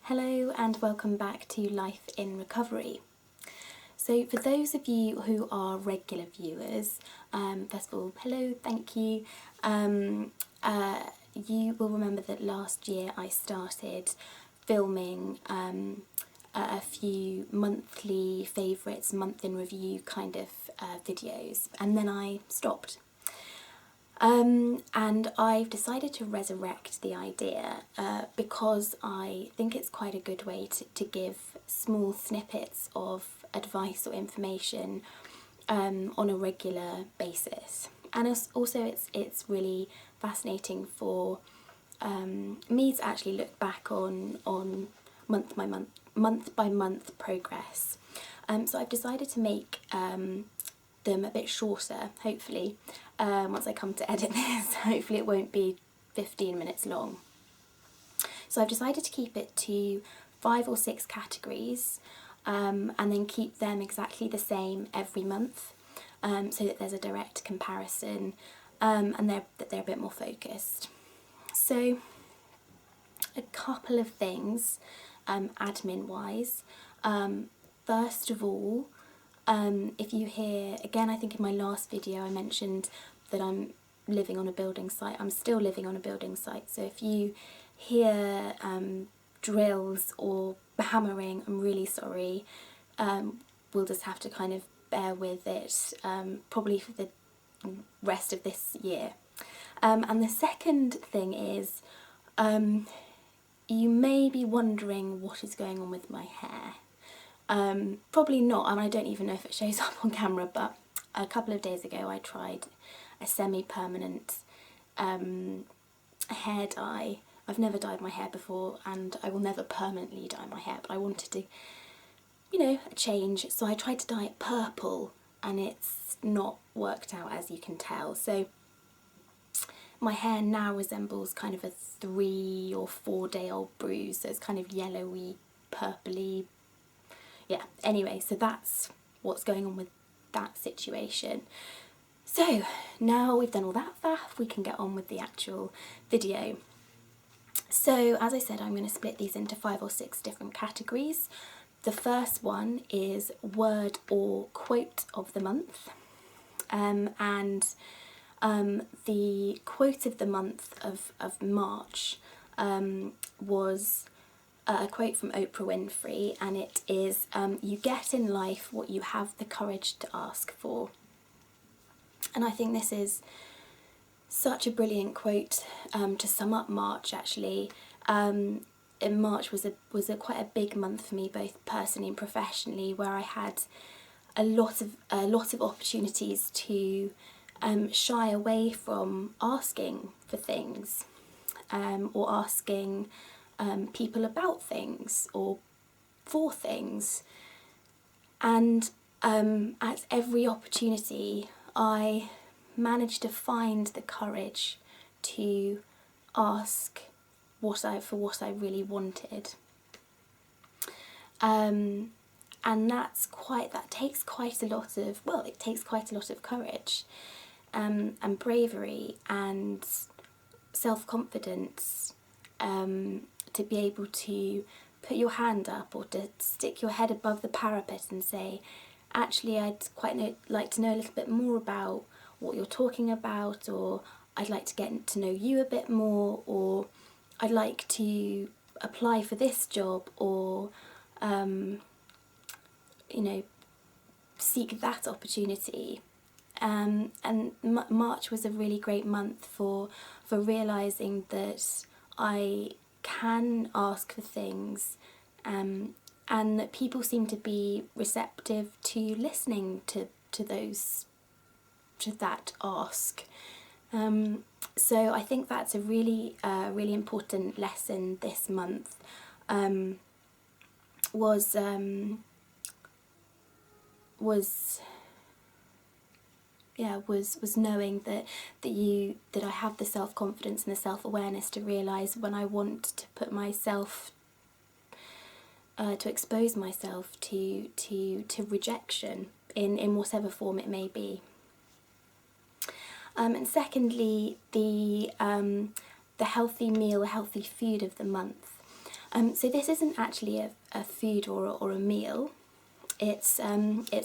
Hello and welcome back to Life in Recovery. So for those of you who are regular viewers, first of all, hello, thank you. You will remember that last year I started filming a few monthly favourites, month in review kind of videos, and then I stopped. And I've decided to resurrect the idea because I think it's quite a good way to give small snippets of advice or information on a regular basis. And also it's really fascinating for me to actually look back on month by month progress. So I've decided to make them a bit shorter, hopefully, once I come to edit this. Hopefully it won't be 15 minutes long. So I've decided to keep it to 5 or 6 categories and then keep them exactly the same every month so that there's a direct comparison and they're a bit more focused. So a couple of things admin wise. First of all, if you hear, again, I think in my last video I mentioned that I'm living on a building site. I'm still living on a building site, so if you hear drills or hammering, I'm really sorry. We'll just have to kind of bear with it, probably for the rest of this year. And the second thing is, you may be wondering what is going on with my hair. Probably not, and I don't even know if it shows up on camera, but a couple of days ago I tried a semi-permanent hair dye. I've never dyed my hair before and I will never permanently dye my hair, but I wanted to, you know, a change, so I tried to dye it purple and it's not worked out, as you can tell. So my hair now resembles kind of a 3 or 4 day old bruise, so it's kind of yellowy, purpley. Yeah, anyway, so that's what's going on with that situation. So now we've done all that faff, we can get on with the actual video. So as I said, I'm going to split these into 5 or 6 different categories. The first one is word or quote of the month, and the quote of the month of March was a quote from Oprah Winfrey, and it is, you get in life what you have the courage to ask for. And I think this is such a brilliant quote to sum up March, actually. In March was quite a big month for me, both personally and professionally, where I had a lot of opportunities to shy away from asking for things, or asking people about things or for things, and at every opportunity I managed to find the courage to ask for what I really wanted, and that takes quite a lot of courage and bravery and self-confidence, to be able to put your hand up or to stick your head above the parapet and say, actually I'd like to know a little bit more about what you're talking about, or I'd like to get to know you a bit more, or I'd like to apply for this job, or you know, seek that opportunity. And March was a really great month for realising that I can ask for things, and that people seem to be receptive to listening to that ask. So I think that's a really important lesson this month, was knowing that I have the self-confidence and the self-awareness to realise when I want to put myself, to expose myself to rejection in whatever form it may be. And secondly, the healthy meal, healthy food of the month. So this isn't actually a food or a meal. It's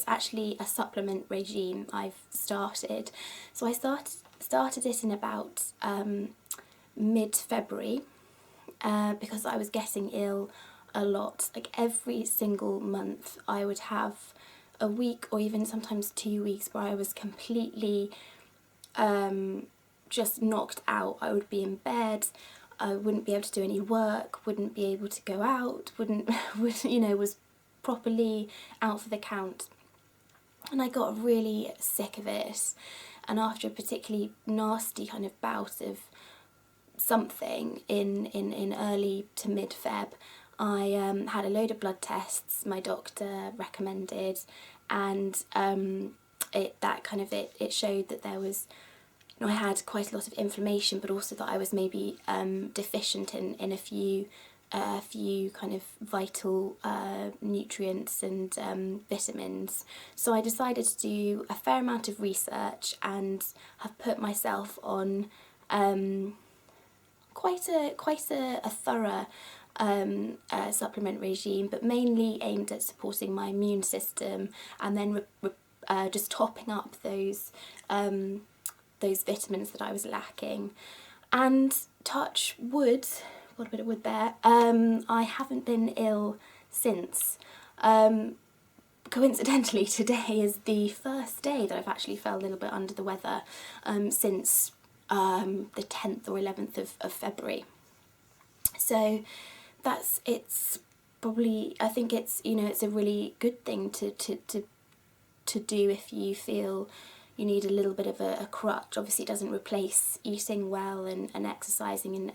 actually a supplement regime I've started. So I started it in about mid-February because I was getting ill a lot. Like every single month I would have a week or even sometimes 2 weeks where I was completely just knocked out. I would be in bed, I wouldn't be able to do any work, wouldn't be able to go out, was properly out for the count. And I got really sick of it. And after a particularly nasty kind of bout of something in early to mid-Feb, I had a load of blood tests my doctor recommended, and it showed that there was, I had quite a lot of inflammation, but also that I was maybe deficient in a few kind of vital nutrients and vitamins. So I decided to do a fair amount of research and have put myself on quite a thorough supplement regime, but mainly aimed at supporting my immune system and then just topping up those vitamins that I was lacking. And touch wood, got a bit of wood there, I haven't been ill since. Coincidentally, today is the first day that I've actually felt a little bit under the weather since the 10th or 11th of February. So it's probably, I think it's, it's a really good thing to do if you feel you need a little bit of a crutch. Obviously it doesn't replace eating well and exercising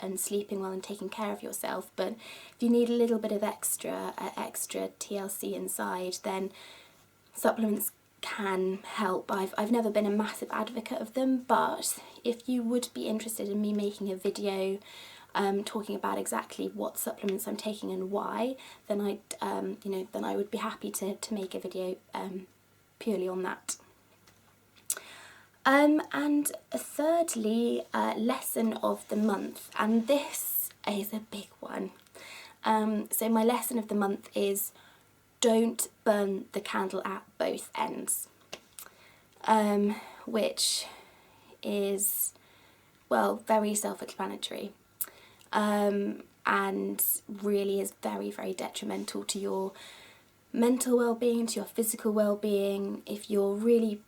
and sleeping well and taking care of yourself, but if you need a little bit of extra TLC inside, then supplements can help. I've never been a massive advocate of them, but if you would be interested in me making a video talking about exactly what supplements I'm taking and why, then I would be happy to make a video purely on that. And thirdly, lesson of the month, and this is a big one. So my lesson of the month is don't burn the candle at both ends, which is, well, very self-explanatory, and really is very, very detrimental to your mental well-being, to your physical well-being. If you're really,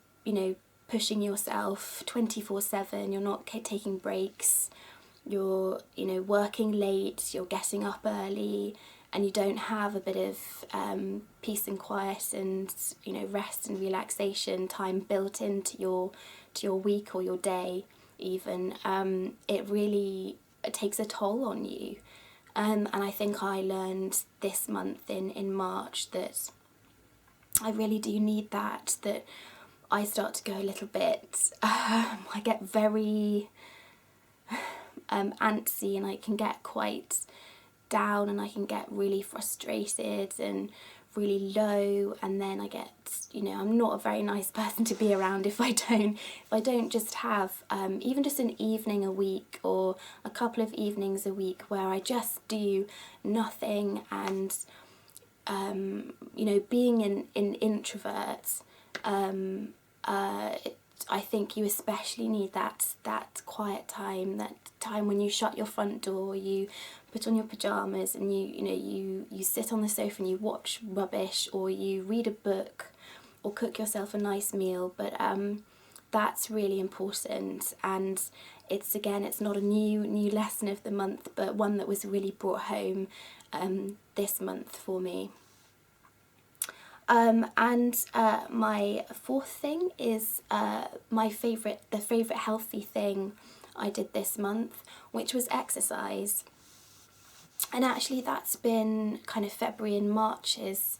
pushing yourself 24/7, you're not taking breaks, you're, working late, you're getting up early, and you don't have a bit of peace and quiet and, rest and relaxation time built into your week or your day even, it takes a toll on you. And I think I learned this month in March that I really do need that I start to go a little bit, I get very antsy, and I can get quite down, and I can get really frustrated and really low, and then I get, I'm not a very nice person to be around if I don't just have even just an evening a week or a couple of evenings a week where I just do nothing. And being an introvert, I think you especially need that quiet time, that time when you shut your front door, you put on your pyjamas, and you sit on the sofa and you watch rubbish, or you read a book, or cook yourself a nice meal. But that's really important, and it's not a new lesson of the month, but one that was really brought home this month for me. And my fourth thing is the favourite healthy thing I did this month, which was exercise. And actually that's been kind of February and March's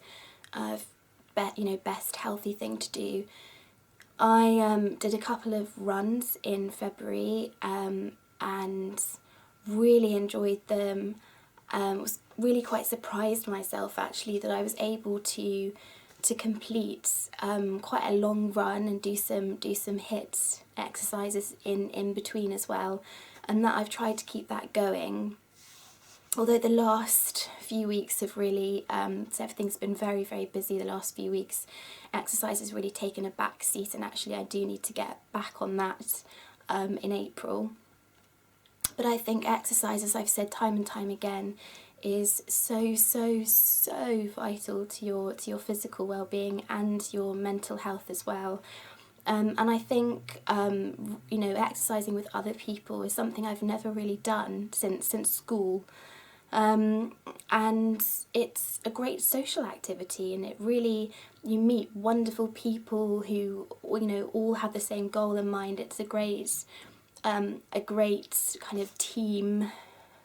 best healthy thing to do. I did a couple of runs in February and really enjoyed them. Was really quite surprised myself actually that I was able to complete quite a long run and do some HIIT exercises in between as well, and that I've tried to keep that going. although the last few weeks have really, so everything's been very, very busy the last few weeks, exercise has really taken a back seat, and actually I do need to get back on that in April. But I think exercise, as I've said time and time again, is so, so, so vital to your physical well-being and your mental health as well. And I think, you know, exercising with other people is something I've never really done since school. And it's a great social activity, and it really, you meet wonderful people who, you know, all have the same goal in mind. It's a great kind of team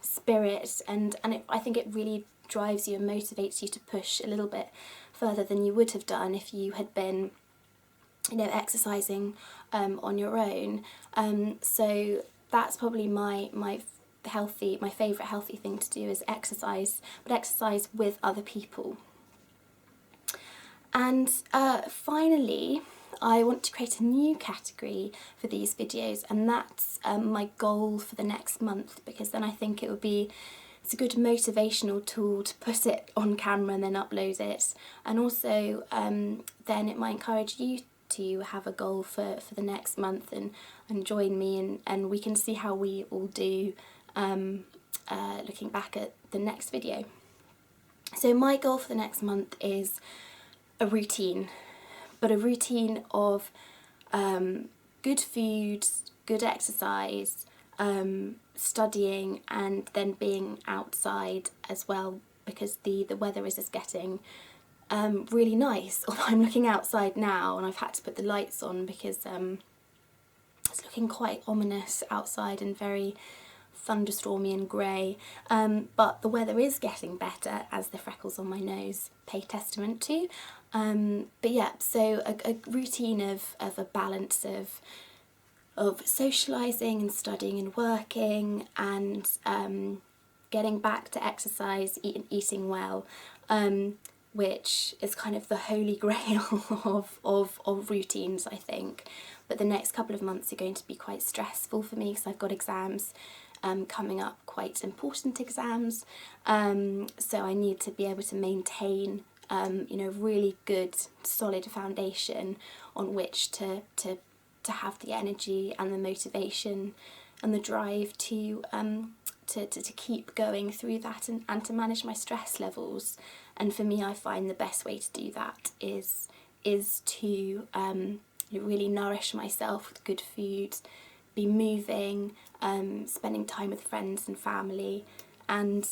spirit, and I think it really drives you and motivates you to push a little bit further than you would have done if you had been, you know, exercising on your own. So that's probably my favourite healthy thing to do is exercise, but exercise with other people. And finally, I want to create a new category for these videos, and that's my goal for the next month, because then I think it's a good motivational tool to put it on camera and then upload it, and also then it might encourage you to have a goal for the next month and join me, and we can see how we all do looking back at the next video. So my goal for the next month is a routine, but a routine of good food, good exercise, studying, and then being outside as well, because the weather is just getting really nice. Although I'm looking outside now and I've had to put the lights on because it's looking quite ominous outside and very thunderstormy and grey, but the weather is getting better, as the freckles on my nose pay testament to. But yeah, so a routine of a balance of socialising and studying and working, and getting back to exercise, eating well, which is kind of the holy grail of routines, I think. But the next couple of months are going to be quite stressful for me because I've got exams coming up, quite important exams, so I need to be able to maintain you know, really good solid foundation on which to have the energy and the motivation and the drive to keep going through that, and to manage my stress levels. And for me, I find the best way to do that is to really nourish myself with good food, be moving, spending time with friends and family, and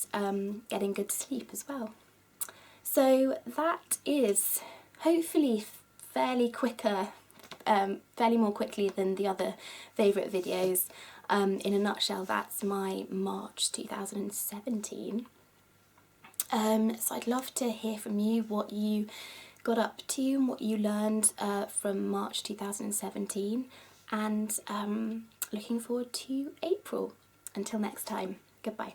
getting good sleep as well. So that is hopefully fairly more quickly than the other favourite videos. In a nutshell, that's my March 2017. So I'd love to hear from you what you got up to and what you learned from March 2017, and looking forward to April. Until next time, goodbye.